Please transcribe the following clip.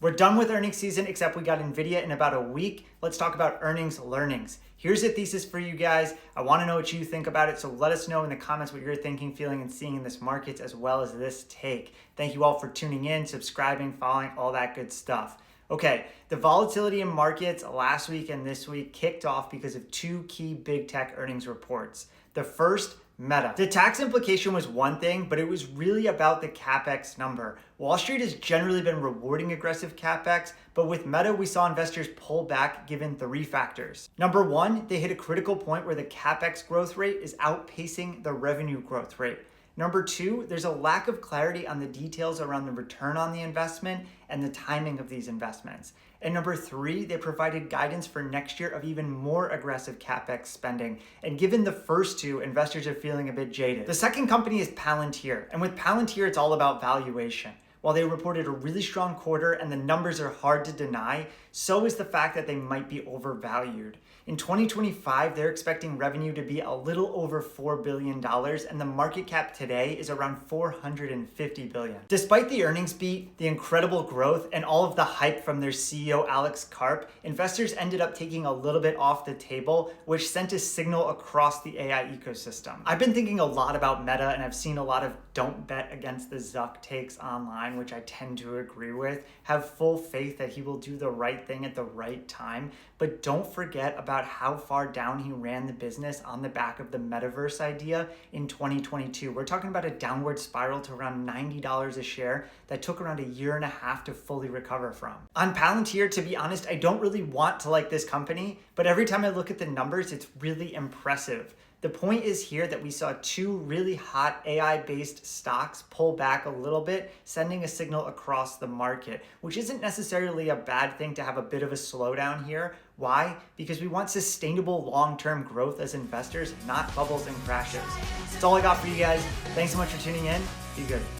We're done with earnings season, except we got NVIDIA in about a week. Let's talk about earnings learnings. Here's a thesis for you guys. I want to know what you think about it, so let us know in the comments what you're thinking, feeling, and seeing in this market, as well as this take. Thank you all for tuning in, subscribing, following, all that good stuff. Okay, the volatility in markets last week and this week kicked off because of two key big tech earnings reports. The first, Meta. The tax implication was one thing, but it was really about the CapEx number. Wall Street has generally been rewarding aggressive CapEx, but with Meta, we saw investors pull back given three factors. Number one, they hit a critical point where the CapEx growth rate is outpacing the revenue growth rate. Number two, there's a lack of clarity on the details around the return on the investment and the timing of these investments. And number three, they provided guidance for next year of even more aggressive CapEx spending. And given the first two, investors are feeling a bit jaded. The second company is Palantir. And with Palantir, it's all about valuation. While they reported a really strong quarter and the numbers are hard to deny, so is the fact that they might be overvalued. In 2025, they're expecting revenue to be a little over $4 billion, and the market cap today is around $450 billion. Despite the earnings beat, the incredible growth, and all of the hype from their CEO, Alex Karp, investors ended up taking a little bit off the table, which sent a signal across the AI ecosystem. I've been thinking a lot about Meta, and I've seen a lot of don't bet against the Zuck takes online, which I tend to agree with. Have full faith that he will do the right thing at the right time, but don't forget about how far down he ran the business on the back of the metaverse idea in 2022. We're talking about a downward spiral to around $90 a share that took around a year and a half to fully recover from. On Palantir, to be honest, I don't really want to like this company, but every time I look at the numbers, it's really impressive. The point is here that we saw two really hot AI-based stocks pull back a little bit, sending a signal across the market, which isn't necessarily a bad thing to have a bit of a slowdown here. Why? Because we want sustainable long-term growth as investors, not bubbles and crashes. That's all I got for you guys. Thanks so much for tuning in. Be good.